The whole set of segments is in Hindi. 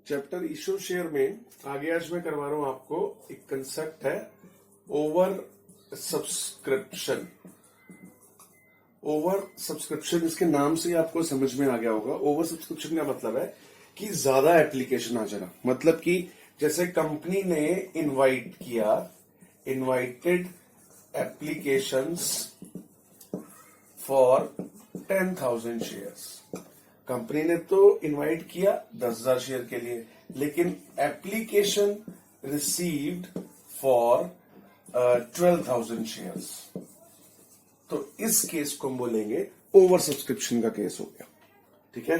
चैप्टर इशू शेयर में आगे आज मैं करवा रहा हूं आपको एक कंसेप्ट है ओवर सब्सक्रिप्शन। ओवर सब्सक्रिप्शन, इसके नाम से आपको समझ में आ गया होगा। ओवर सब्सक्रिप्शन का मतलब है कि ज्यादा एप्लीकेशन आ जाना। मतलब कि जैसे कंपनी ने इनवाइट किया, invited applications for 10,000 shares. Company ने तो इनवाइट किया 10,000 शेयर के लिए, लेकिन एप्लीकेशन रिसीव्ड फॉर 12,000 शेयर्स। तो इस केस को हम बोलेंगे ओवर सब्सक्रिप्शन का केस हो गया। ठीक है,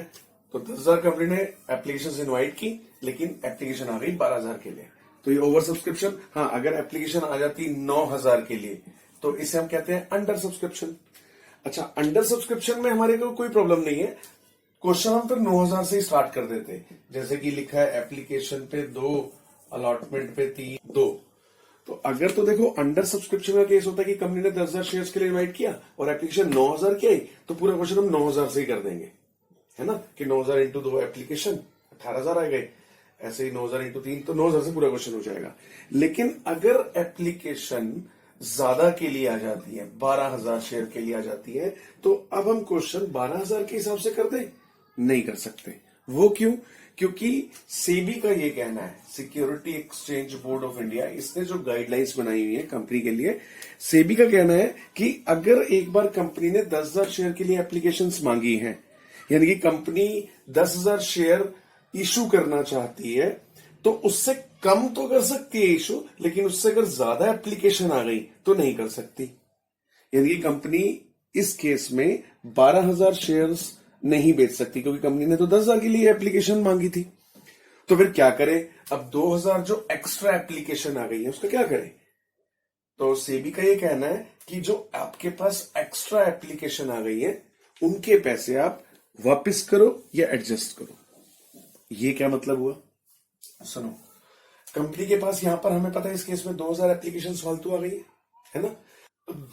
तो 10,000 कंपनी ने एप्लीकेशन इनवाइट की, लेकिन एप्लीकेशन आ गई 12,000 के लिए, तो ये ओवर सब्सक्रिप्शन। हाँ, अगर एप्लीकेशन आ जाती 9,000 के लिए तो इसे हम कहते हैं अंडर सब्सक्रिप्शन। अच्छा, अंडर सब्सक्रिप्शन में हमारे को कोई प्रॉब्लम नहीं है। क्वेश्चन हम फिर 9,000 से ही स्टार्ट कर देते, जैसे कि लिखा है एप्लीकेशन पे 2, अलॉटमेंट पे 3, 2। तो अगर तो देखो अंडर सब्सक्रिप्शन का केस होता है कि कंपनी ने 10,000 शेयर्स के लिए इनवाइट किया और एप्लीकेशन 9,000 की आई, तो पूरा क्वेश्चन हम 9,000 से ही कर देंगे, है ना, कि 9,000 इंटू 2 एप्लीकेशन 18,000 आ गए। ऐसे ही 9,000 इंटू 3 तो 9,000 से पूरा क्वेश्चन हो जाएगा। लेकिन अगर एप्लीकेशन ज्यादा के लिए आ जाती है, 12,000 शेयर के लिए आ जाती है, तो अब हम क्वेश्चन 12,000 के हिसाब से कर दें? नहीं कर सकते। वो क्यों? क्योंकि सेबी का ये कहना है, security exchange board of India, इसने जो गाइडलाइंस बनाई हुई है कंपनी के लिए, सेबी का कहना है कि अगर एक बार कंपनी ने 10,000 शेयर के लिए एप्लीकेशंस मांगी हैं, यानी कि कंपनी 10,000 शेयर इशू करना चाहती है, तो उससे कम तो कर सकती है इशू, लेकिन उससे अगर ज्यादा एप्लीकेशन आ गई तो नहीं कर सकती। यानी कि कंपनी इस केस में 12,000 शेयर्स नहीं बेच सकती, क्योंकि कंपनी ने तो 10,000 के लिए एप्लीकेशन मांगी थी। तो फिर क्या करे? अब 2,000 जो एक्स्ट्रा एप्लीकेशन आ गई है उसका क्या करे? तो सेबी का ये कहना है कि जो आपके पास एक्स्ट्रा एप्लीकेशन आ गई है उनके पैसे आप वापस करो या एडजस्ट करो। ये क्या मतलब हुआ? सुनो, कंपनी के पास यहां पर हमें पता है इस केस में 2,000 एप्लीकेशन फालतू आ गई है ना।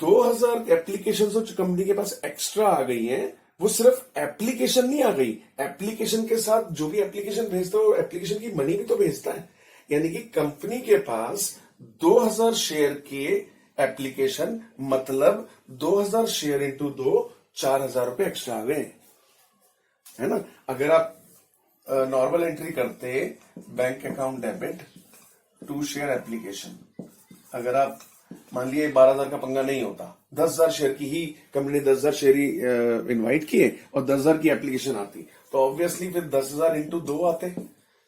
2,000 एप्लीकेशन जो कंपनी के पास एक्स्ट्रा आ गई है, वो सिर्फ एप्लीकेशन नहीं आ गई, एप्लीकेशन के साथ जो भी एप्लीकेशन भेजता है वो एप्लीकेशन की मनी भी तो भेजता है। यानी कि कंपनी के पास 2,000 शेयर के एप्लीकेशन, मतलब 2,000 शेयर इंटू 2, 4,000 रुपए एक्स्ट्रा आ गए, है ना। अगर आप नॉर्मल एंट्री करते bank account debit to share application, अगर आप मान लिए 12,000 का पंगा नहीं होता, 10,000 शेयर की ही कंपनी ने 10,000 शेयर ही इन्वाइट किए और 10,000 की एप्लीकेशन आती, तो ऑब्वियसली फिर 10,000 इंटू 2 आते,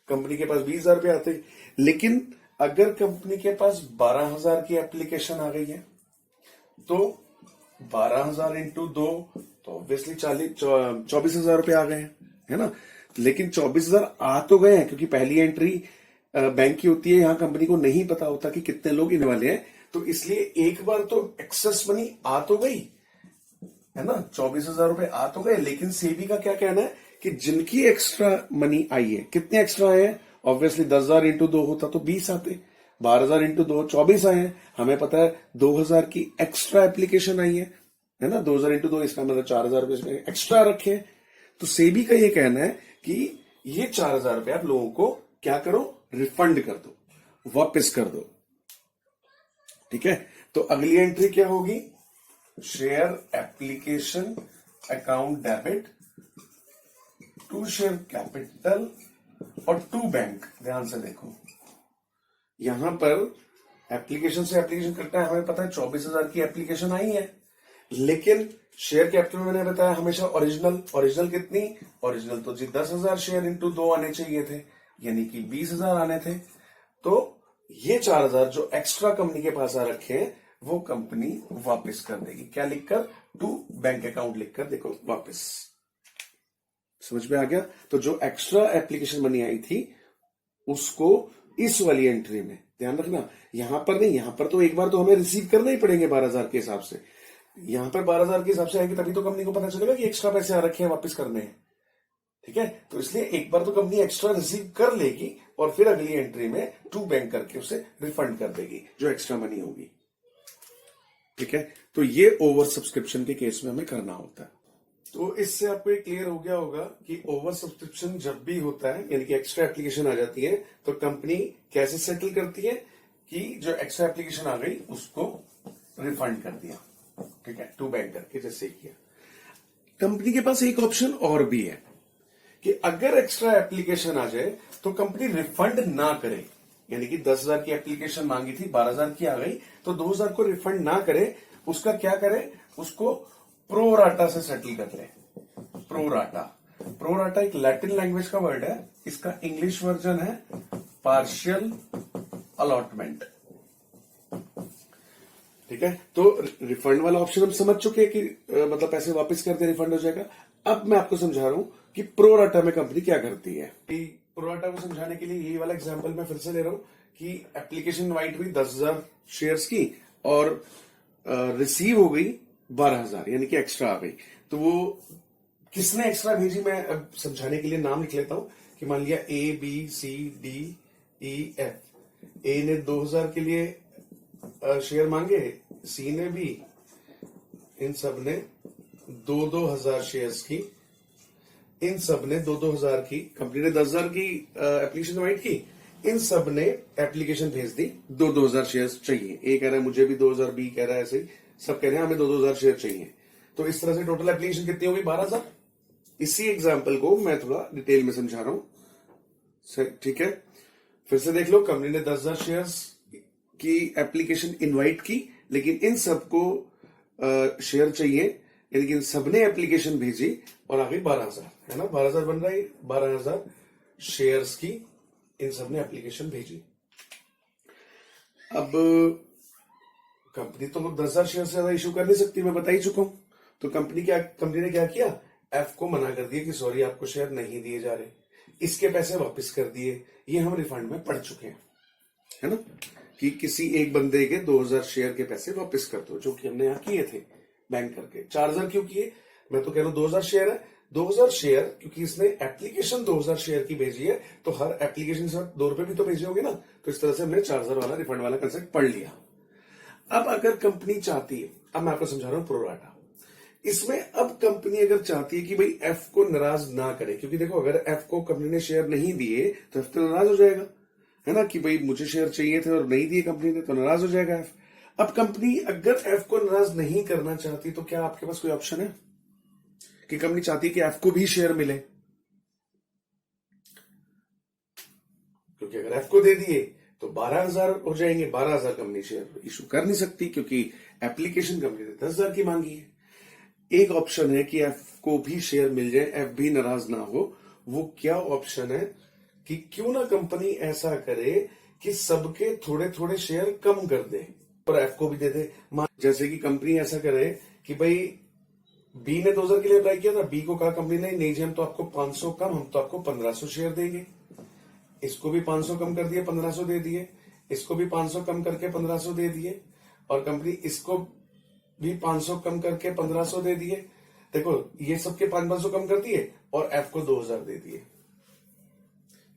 कंपनी के पास 20,000 रुपए आते। लेकिन अगर कंपनी के पास 12,000 की एप्लीकेशन आ गई है, तो 12,000 इंटू 2 तो ऑब्वियसली 24,000 रुपए आ गए हैं, है ना। लेकिन 24,000 आ तो गए हैं, क्योंकि पहली एंट्री बैंक की होती है, यहां कंपनी को नहीं पता होता कि कितने लोग इनने वाले हैं, तो इसलिए एक बार तो एक्सेस मनी आ तो गई, है ना, 24,000 रुपए आ तो गए। लेकिन सेबी का क्या कहना है कि जिनकी एक्स्ट्रा मनी आई है, कितने एक्स्ट्रा आए हैं? ऑब्वियसली 10,000 इंटू 2 होता तो 20 आते, 12,000 इंटू 2 24 आए हैं। हमें पता है 2,000 की एक्स्ट्रा एप्लीकेशन आई है ना, 2,000 इंटू 2, इसका मतलब 4,000 रुपए इसमें एक्स्ट्रा रखे हैं। तो सेबी का ये कहना है कि ये 4,000 रुपए आप लोगों को क्या करो? रिफंड कर दो, वापस कर दो। ठीक है, तो अगली एंट्री क्या होगी? Share application account debit to share capital और टू बैंक। ध्यान से देखो, यहां पर एप्लीकेशन से एप्लीकेशन करता है, हमें पता है 24,000 की एप्लीकेशन आई है, लेकिन शेयर कैपिटल में मैंने बताया हमेशा ओरिजिनल कितनी? ओरिजिनल तो जी 10,000 शेयर इंटू 2 आने चाहिए थे, यानी कि 20,000 आने थे। तो ये 4,000 जो एक्स्ट्रा कंपनी के पास आ रखे हैं वो कंपनी वापस कर देगी। क्या लिखकर? टू बैंक अकाउंट लिखकर, देखो वापस। समझ में आ गया? तो जो एक्स्ट्रा एप्लीकेशन मनी आई थी उसको इस वाली एंट्री में ध्यान रखना, यहां पर नहीं, यहां पर तो एक बार तो हमें रिसीव करना ही पड़ेंगे 12,000 के हिसाब से। यहां पर 12,000 के हिसाब से आएंगे तभी तो कंपनी को पता चलेगा कि एक्स्ट्रा पैसे आ रखे हैं, वापस करने हैं। ठीक है, तो इसलिए एक बार तो कंपनी एक्स्ट्रा रिसीव कर लेगी और फिर अगली एंट्री में टू बैंक करके उसे रिफंड कर देगी जो एक्स्ट्रा मनी होगी। ठीक है, तो ये ओवर सब्सक्रिप्शन के केस में हमें करना होता है। तो इससे आपको ये क्लियर हो गया होगा कि ओवर सब्सक्रिप्शन जब भी होता है, यानी कि एक्स्ट्रा एप्लीकेशन आ जाती है, तो कंपनी कैसे सेटल करती है कि जो एक्स्ट्रा एप्लीकेशन आ गई उसको रिफंड कर दिया, ठीक है, टू बैंक करके जैसे किया। कंपनी के पास एक ऑप्शन और भी है कि अगर एक्स्ट्रा एप्लीकेशन आ जाए तो कंपनी रिफंड ना करे, यानी कि 10,000 की एप्लीकेशन मांगी थी, 12,000 की आ गई, तो 2,000 को रिफंड ना करे, उसका क्या करे, उसको प्रोराटा से सेटल कर ले। प्रोराटा, प्रोराटा एक लैटिन लैंग्वेज का वर्ड है, इसका इंग्लिश वर्जन है पार्शियल अलॉटमेंट, ठीक है। तो रिफंड वाला ऑप्शन हम समझ चुके हैं कि मतलब पैसे वापस करते रिफंड हो जाएगा। अब मैं आपको समझा रहा हूं कि प्रोराटा में कंपनी क्या करती है। प्रोराटा को समझाने के लिए ये वाला एग्जांपल मैं फिर से ले रहा हूं कि एप्लीकेशन इनवाइट हुई 10,000 शेयर्स की और रिसीव हो गई 12,000, यानी कि एक्स्ट्रा आ गई। तो वो किसने एक्स्ट्रा भेजी, मैं अब समझाने के लिए नाम लिख लेता हूं कि मान लिया A B C D E F. A ने 2,000 के लिए शेयर मांगे, सी ने भी, इन सब ने 2,000 शेयर्स की, इन सब ने 2,000 की, कंपनी ने 10,000 की एप्लीकेशन इनवाइट की, इन सब ने एप्लीकेशन भेज दी, 2,000 शेयर्स चाहिए। ए कह रहा है मुझे भी 2,000, बी कह रहा है ऐसे ही, सब कह रहे हैं हमें 2,000 शेयर चाहिए। तो इस तरह से टोटल एप्लीकेशन कितनी होगी, 12,000। इसी एग्जाम्पल को मैं थोड़ा डिटेल में समझा रहा हूं, ठीक है। फिर से देख लो, कंपनी ने 10,000 शेयर्स की एप्लीकेशन इनवाइट की, लेकिन इन सबको शेयर चाहिए, यानी कि इन सबने एप्लीकेशन भेजी और आ गई 12,000, है ना, 12,000 बन रहा है, 12,000 शेयर्स की इन सबने एप्लीकेशन भेजी। अब कंपनी तो 10,000 शेयर से ज्यादा इशू कर नहीं सकती, मैं बता ही चुका हूं। तो कंपनी ने क्या किया, एफ को मना कर दिया कि सॉरी आपको शेयर नहीं दिए जा रहे, इसके पैसे वापस कर दिए। ये हम रिफंड में पढ़ चुके हैं, है ना, कि किसी एक बंदे के 2,000 शेयर के पैसे वापस कर दो, जो कि हमने यहां किए थे बैंक करके। 4,000 क्यों किए, मैं तो कह रहा हूं 2,000 शेयर है, 2,000 शेयर क्योंकि इसने एप्लीकेशन 2,000 शेयर की भेजी है, तो हर एप्लीकेशन से 2 रुपए भी तो भेजे होंगे ना, तो इस तरह से हमने 4,000 वाला रिफंड वाला कंसेप्ट पढ़ लिया। अब अगर कंपनी चाहती है, अब मैं आपको समझा रहा हूं प्रोराटा, इसमें अब कंपनी अगर चाहती है कि भाई एफ को नाराज ना करे, क्योंकि देखो अगर एफ को कंपनी ने शेयर नहीं दिए तो एफ तो नाराज हो जाएगा, है ना, कि भाई मुझे शेयर चाहिए थे और नहीं दिए कंपनी ने, तो नाराज हो जाएगा एफ। अब कंपनी अगर एफ को नाराज नहीं करना चाहती तो क्या आपके पास कोई ऑप्शन है कि कंपनी चाहती है कि एफ को भी शेयर मिले, क्योंकि अगर एफ को दे दिए तो 12,000 हो जाएंगे, 12,000 कंपनी शेयर इशू कर नहीं सकती क्योंकि एप्लीकेशन कंपनी ने 10,000 की मांगी है। एक ऑप्शन है कि एफ को भी शेयर मिल जाए, एफ भी नाराज ना हो। वो क्या ऑप्शन है कि क्यों ना कंपनी ऐसा करे कि सबके थोड़े थोड़े शेयर कम कर दे और एफ को भी दे दे। जैसे कि कंपनी ऐसा करे कि भाई बी ने 2,000 के लिए अप्लाई किया था, बी को कहा कंपनी ने नहीं जी हम तो आपको 500 कम, हम तो आपको 1,500 शेयर देंगे। इसको भी 500 कम कर दिए, 1,500 दे दिए, इसको भी 500 कम करके 1,500 दे दिए, और कंपनी इसको भी 500 कम करके 1,500 दे दिए। देखो ये सबके 500 कम कर दिए और एफ को 2,000 दे दिए।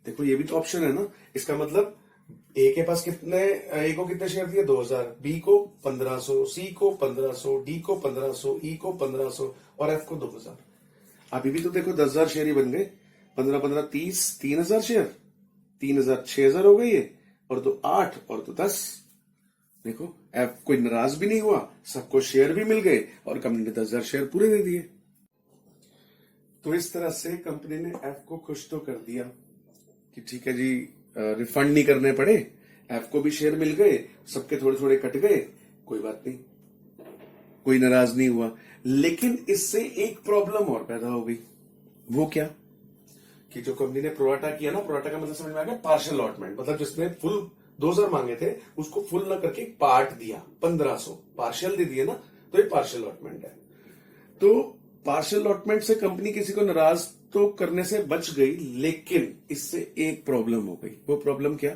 देखो ये भी तो ऑप्शन है ना, इसका मतलब ए के पास कितने, ए को कितने शेयर दिए, 2,000, बी को 1,500, सी को 1,500, डी को 1,500, ई को 1,500 और एफ को 2,000। अभी भी तो देखो 10,000 शेयर ही बन गए, 15 15 30, 3,000 शेयर, 3,000 6,000 हो गई है, और तो 8 और तो 10। देखो एफ कोई नाराज भी नहीं हुआ, सबको शेयर भी मिल गए और कंपनी ने 10,000 शेयर पूरे दे दिए। तो इस तरह से कंपनी ने एफ को खुश तो कर दिया कि ठीक है जी रिफंड नहीं करने पड़े, एफ को भी शेयर मिल गए, सबके थोड़े थोड़े कट गए, कोई बात नहीं, कोई नाराज नहीं हुआ। लेकिन इससे एक प्रॉब्लम और पैदा हो गई। वो क्या कि जो कंपनी ने प्रोराटा किया ना, प्रोराटा का मतलब समझ में आ गया, पार्शियल अलॉटमेंट, मतलब जिसने फुल 2,000 मांगे थे उसको फुल ना करके पार्ट दिया, 1,500 पार्शियल दे दिए ना, तो ये पार्शियल अलॉटमेंट है। तो पार्शियल अलॉटमेंट से कंपनी किसी को नाराज तो करने से बच गई, लेकिन इससे एक प्रॉब्लम हो गई। वो प्रॉब्लम क्या,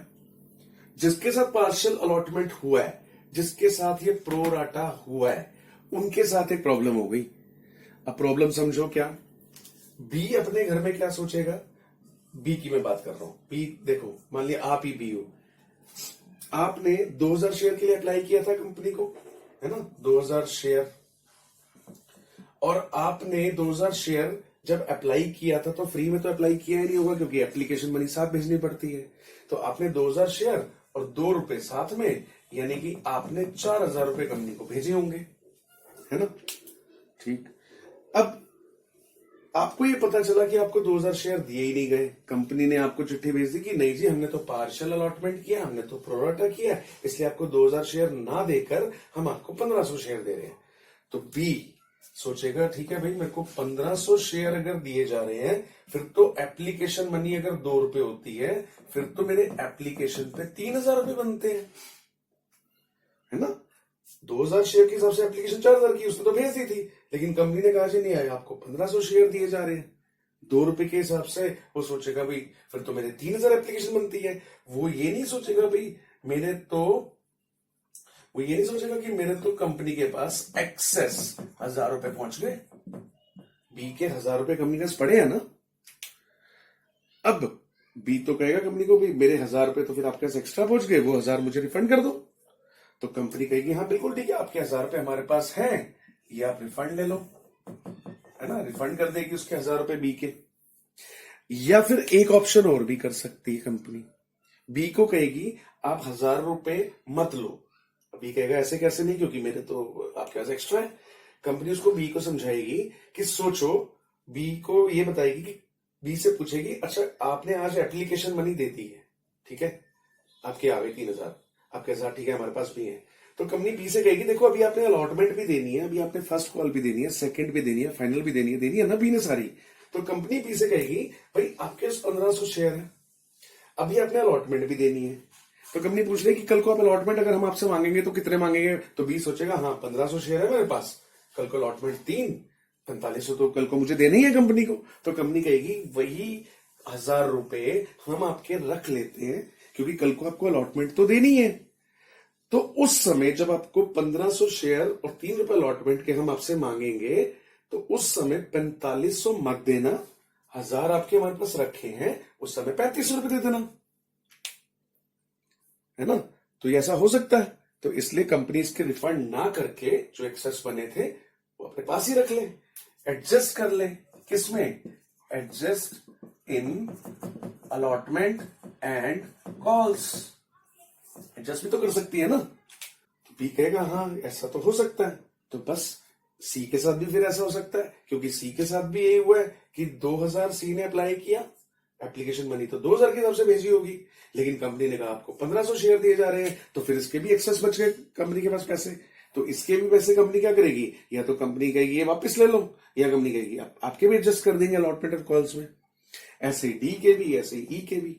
जिसके साथ पार्शियल अलॉटमेंट हुआ है, जिसके साथ ये प्रोराटा हुआ है, उनके साथ एक प्रॉब्लम हो गई। अब प्रॉब्लम समझो क्या, बी अपने घर में क्या सोचेगा, बी की मैं बात कर रहा हूं, बी देखो मान लिया आप ही बी हो, आपने 2,000 शेयर के लिए अप्लाई किया था कंपनी को, है ना, 2,000 शेयर, और आपने 2000 शेयर जब अप्लाई किया था तो फ्री में तो अप्लाई किया ही नहीं होगा, क्योंकि एप्लीकेशन मनी साथ भेजनी पड़ती है। तो आपने 2000 शेयर और 2 रुपए साथ में, यानी कि आपने 4000 रुपए कंपनी को भेजे होंगे, है ना। ठीक, अब आपको ये पता चला कि आपको 2000 शेयर दिए ही नहीं गए। कंपनी ने आपको चिट्ठी भेज दी कि नहीं जी, हमने तो पार्शियल अलॉटमेंट किया, हमने तो प्रोराटा किया, इसलिए आपको 2000 शेयर ना देकर हम आपको 1500 शेयर दे रहे हैं। तो बी सोचेगा ठीक है भाई, मेरे को 1500 शेयर अगर दिए जा रहे हैं, फिर तो एप्लीकेशन मनी अगर 2 रुपए होती है, फिर तो मेरे एप्लीकेशन पे 3000 रुपए बनते हैं, है ना। 2000 शेयर के हिसाब से एप्लीकेशन 4000 की, उसने तो भेज दी थी, लेकिन कंपनी ने कहा जी नहीं आया, आपको 1500 शेयर दिए जा रहे हैं 2 रुपए के हिसाब से। वो सोचेगा भाई फिर तो मेरे 3000 एप्लीकेशन बनती है। वो ये नहीं सोचेगा भाई मेरे तो कंपनी के पास एक्सेस 1000 रुपए पहुंच गए, बी के 1000 रुपए कंपनी के पास पड़े हैं ना। अब बी तो कहेगा कंपनी को, भाई मेरे 1000 रुपए तो फिर आपके पास एक्स्ट्रा पहुंच गए, वो 1000 मुझे रिफंड कर दो। तो कंपनी कहेगी हाँ बिल्कुल ठीक है, आपके 1000 रुपए हमारे पास हैं, ये आप रिफंड ले लो, है ना। रिफंड कर देगी उसके 1000 रुपए बी के। या फिर एक ऑप्शन और भी कर सकती है कंपनी, बी को कहेगी आप 1000 रुपए मत लो। बी कहेगा ऐसे कैसे नहीं, क्योंकि मेरे तो आपके पास एक्स्ट्रा है। कंपनी उसको बी को समझाएगी कि सोचो, बी को ये बताएगी कि बी से पूछेगी अच्छा आपने आज एप्लीकेशन मनी दे दी है, ठीक है, आपके आ गए 3000, आपके 1000 ठीक है हमारे पास भी है। तो कंपनी बी से कहेगी देखो अभी आपने अलॉटमेंट भी देनी है, अभी आपने फर्स्ट कॉल भी देनी है, सेकंड भी देनी है, फाइनल भी देनी है ना बी ने सारी। तो कंपनी बी से कहेगी भाई आपके 1500 शेयर है, अभी आपने अलॉटमेंट भी देनी है। तो कंपनी पूछ रही कि कल को आप अलॉटमेंट अगर हम आपसे मांगेंगे तो कितने मांगेंगे। तो बी सोचेगा हाँ 1500 शेयर है मेरे पास, कल को अलॉटमेंट 3, 4500 तो कल को मुझे देना ही है कंपनी को। तो कंपनी कहेगी वही 1000 रुपए हम आपके रख लेते हैं, क्योंकि कल को आपको अलॉटमेंट तो देनी है। तो उस समय जब आपको 1500 शेयर और 3 रुपए अलॉटमेंट के हम आपसे मांगेंगे, तो उस समय 4500 मत देना, 1000 आपके हमारे पास रखे हैं, उस समय 3500 रुपए दे देना, है ना। तो ये ऐसा हो सकता है। तो इसलिए कंपनी इसके रिफंड ना करके जो एक्सेस बने थे वो अपने पास ही रख ले, एडजस्ट कर ले। किसमें? Adjust in allotment and calls. Adjust भी तो कर सकती है ना। तो बी कहेगा हाँ ऐसा तो हो सकता है। तो बस सी के साथ भी फिर ऐसा हो सकता है, क्योंकि सी के साथ भी यही हुआ है कि 2000 सी ने अप्लाई किया, एप्लीकेशन मनी तो 2000 के हिसाब से भेजी होगी, लेकिन कंपनी ने कहा आपको 1500 शेयर दिए जा रहे हैं, तो फिर इसके भी एक्सेस बच गए कंपनी के पास पैसे। तो इसके भी पैसे कंपनी क्या करेगी, या तो कंपनी कहेगी ये वापस ले लो, या कंपनी कहेगी आपके भी एडजस्ट कर देंगे अलॉटमेंट और कॉल्स में। ऐसे डी के भी, ऐसे ई के भी।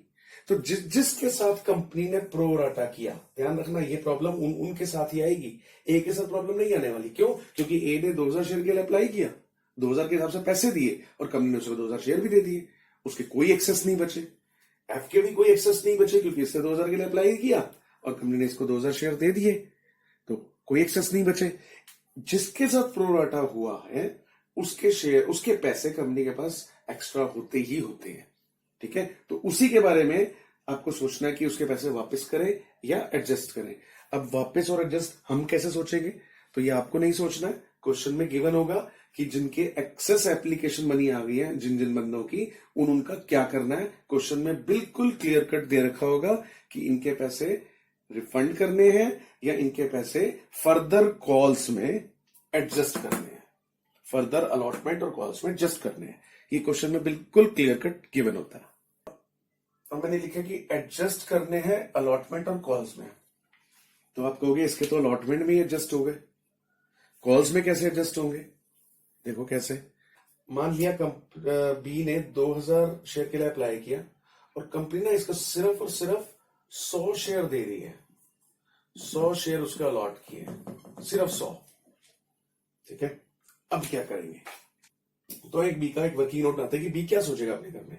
तो जिसके साथ कंपनी ने प्रोराटा किया, ध्यान रखना ये प्रॉब्लम उनके साथ ही आएगी, ए के साथ प्रॉब्लम नहीं आने वाली। क्यों? क्योंकि ए ने 2000 शेयर के लिए अप्लाई किया, 2000 के हिसाब से पैसे दिए और कंपनी ने उसको 2000 शेयर भी दे दिए, उसके कोई एक्सेस नहीं बचे। एफ के भी कोई एक्सेस नहीं बचे, क्योंकि इसने 2000 के लिए अप्लाई किया और कंपनी ने इसको 2000 शेयर दे दिए, तो कोई एक्सेस नहीं बचे। जिसके साथ प्रोराटा हुआ है उसके शेयर, उसके पैसे कंपनी के पास एक्स्ट्रा होते ही होते हैं, ठीक है। तो उसी के बारे में आपको सोचना है कि उसके पैसे वापस करें या एडजस्ट करें। अब वापस और एडजस्ट हम कैसे सोचेंगे, तो ये आपको नहीं सोचना है। क्वेश्चन में गिवन होगा कि जिनके एक्सेस एप्लीकेशन मनी आ गई है, जिन जिन बंदों की, उनका क्या करना है। क्वेश्चन में बिल्कुल क्लियर कट दे रखा होगा कि इनके पैसे रिफंड करने हैं या इनके पैसे फर्दर कॉल्स में एडजस्ट करने हैं, फर्दर अलॉटमेंट और कॉल्स में एडजस्ट करने हैं। ये क्वेश्चन में बिल्कुल क्लियर कट गिवन होता है। और मैंने लिखा कि एडजस्ट करने हैं अलॉटमेंट और कॉल्स में। तो आप कहोगे इसके तो अलॉटमेंट में ही एडजस्ट हो गए, कॉल्स में कैसे एडजस्ट होंगे? देखो कैसे। मान लिया बी ने 2000 शेयर के लिए अप्लाई किया और कंपनी ने इसको सिर्फ और सिर्फ 100 शेयर दे रही है, 100 शेयर उसका अलॉट किए, सिर्फ 100, ठीक है। अब क्या करेंगे? तो एक बी का एक वर्किंग नोट आता है कि बी क्या सोचेगा अपने घर में।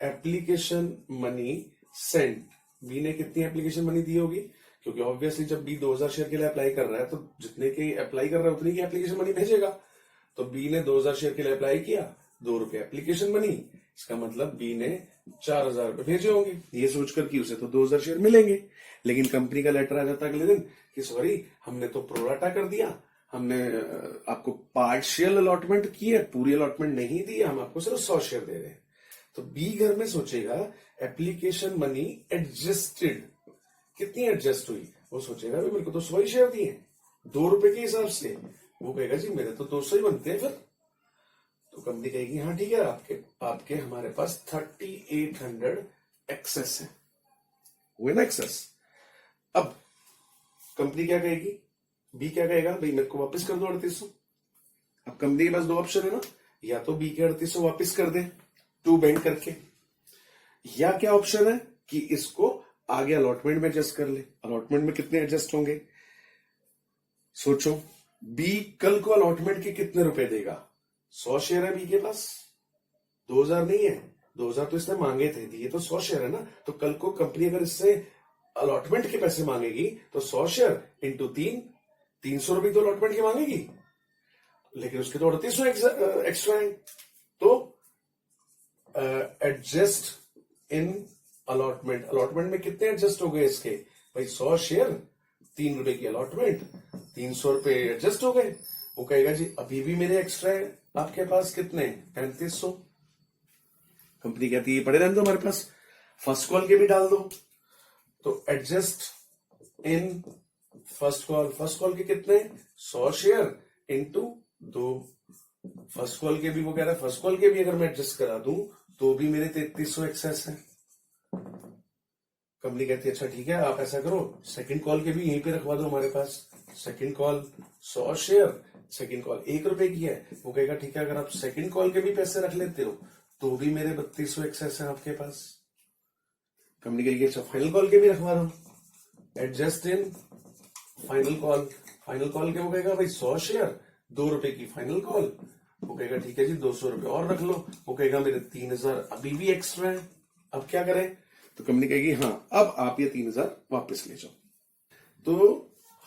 एप्लीकेशन मनी सेंट, बी ने कितनी एप्लीकेशन मनी दी होगी, क्योंकि ऑब्वियसली जब बी 2000 शेयर के लिए अप्लाई कर रहा है तो जितने की अप्लाई कर रहा है उतनी की एप्लीकेशन मनी भेजेगा। तो बी ने 2000 शेयर के लिए अप्लाई किया, 2 रुपए एप्लीकेशन मनी, इसका मतलब बी ने 4000 रुपए भेजे होंगे, ये सोचकर कि उसे तो 2000 शेयर मिलेंगे। लेकिन कंपनी का लेटर आ जाता अगले दिन कि सॉरी हमने तो प्रोराटा कर दिया, हमने आपको पार्शियल अलॉटमेंट की है, पूरी अलॉटमेंट नहीं दी है, हम आपको सिर्फ 100 शेयर दे रहे हैं। तो बी घर में सोचेगा एप्लीकेशन मनी एडजस्टेड, कितनी एडजस्ट हुई, वो सोचेगा भाई मेरे को तो 100 ही शेयर दिए, 2 रुपए के हिसाब से, वो कहेगा जी मेरे तो 200 ही बनते हैं फिर। तो कंपनी कहेगी हाँ ठीक है, आपके आपके हमारे पास 3800 एक्सेस है, हुए ना एक्सेस। अब कंपनी क्या कहेगी, बी क्या कहेगा, भाई मेरे को वापस कर दो 3800। अब कंपनी के पास 2 ऑप्शन है ना, या तो बी के 3800 वापस कर दे टू बैंक करके, या क्या ऑप्शन है कि इसको आगे अलॉटमेंट में एडजस्ट कर ले। अलॉटमेंट में कितने एडजस्ट होंगे, सोचो, बी कल को अलॉटमेंट के कितने रुपए देगा, 100 शेयर है बी के पास, 2000 नहीं है, 2000 तो इसने मांगे थे, दिए तो 100 शेयर है ना। तो कल को कंपनी अगर इससे अलॉटमेंट के पैसे मांगेगी तो 100 शेयर इंटू 300 रुपए तो अलॉटमेंट के मांगेगी, लेकिन उसके तो 3800 एक्स्ट्रा है। तो एडजस्ट इन अलॉटमेंट, अलॉटमेंट में कितने एडजस्ट हो गए इसके, भाई 100 शेयर, 3 रुपए की अलॉटमेंट, 300 रुपए एडजस्ट हो गए। वो कहेगा जी अभी भी मेरे एक्स्ट्रा है आपके पास कितने, 3500। कंपनी कहती है पड़े रहने दो हमारे पास, फर्स्ट कॉल के भी डाल दो। तो adjust in first call, first call के कितने, 100 शेयर इंटू 2, फर्स्ट कॉल के भी, वो कह रहा है फर्स्ट कॉल के भी अगर मैं एडजस्ट करा दूं तो भी मेरे 3300 एक्सेस है। कंपनी कहती है अच्छा ठीक है, आप ऐसा करो सेकंड कॉल के भी यहीं पे रखवा दो हमारे पास, second call 100 share, second call 1 रुपए की है। वो कहेगा ठीक है, अगर आप सेकंड कॉल के भी पैसे रख लेते हो तो भी मेरे 3200 एक्सेस है आपके पास। कंपनी कहेगी अच्छा फाइनल कॉल के भी रखवा दो, adjust in final call, final call के वो कहेगा भाई 100 शेयर, 2 रुपए की फाइनल कॉल। वो कहेगा ठीक है जी 200 रुपए और रख लो। वो कहेगा मेरे 3000 अभी भी एक्स्ट्रा है, अब क्या करें। तो कंपनी कहेगी हाँ अब आप ये 3000 वापस ले जाओ। तो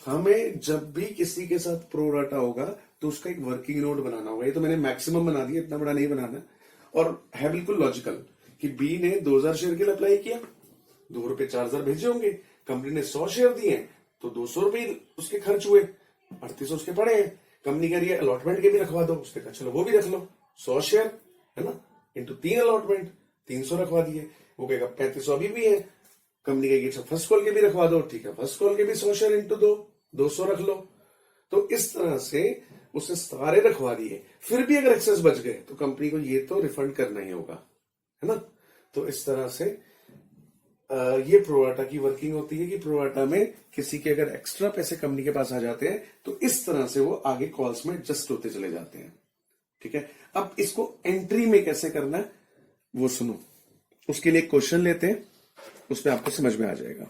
हमें जब भी किसी के साथ प्रोराटा होगा तो उसका एक वर्किंग नोट बनाना होगा। ये तो मैंने मैक्सिमम बना दिया, इतना बड़ा नहीं बनाना, और है बिल्कुल लॉजिकल कि बी ने 2000 शेयर के लिए अप्लाई किया, 2 रुपए 4000 भेजे होंगे, कंपनी ने 100 शेयर दिए तो 200 रुपए उसके खर्च हुए, 3800 उसके पड़े हैं। कंपनी कह रही है अलॉटमेंट के भी रखवा दो, उसके कहा चलो वो भी रख लो, 100 शेयर है ना इंटू 3 अलॉटमेंट, 300 रखवा दिए। वो कहेगा 3500 अभी भी है। कंपनी कहेगी अच्छा फर्स्ट कॉल के भी रखवा दो, ठीक है फर्स्ट कॉल के भी 100 शेयर इंटू 2, 200 रख लो। तो इस तरह से उसने सारे रखवा दिए, फिर भी अगर एक्सेस बच गए तो कंपनी को ये तो रिफंड करना ही होगा, है ना। तो इस तरह से ये प्रोराटा की वर्किंग होती है कि प्रोराटा में किसी के अगर एक्स्ट्रा पैसे कंपनी के पास आ जाते हैं तो इस तरह से वो आगे कॉल्स में एडजस्ट होते चले जाते हैं। ठीक है, अब इसको एंट्री में कैसे करना है वो सुनो, उसके लिए क्वेश्चन लेते हैं, उसमें आपको समझ में आ जाएगा।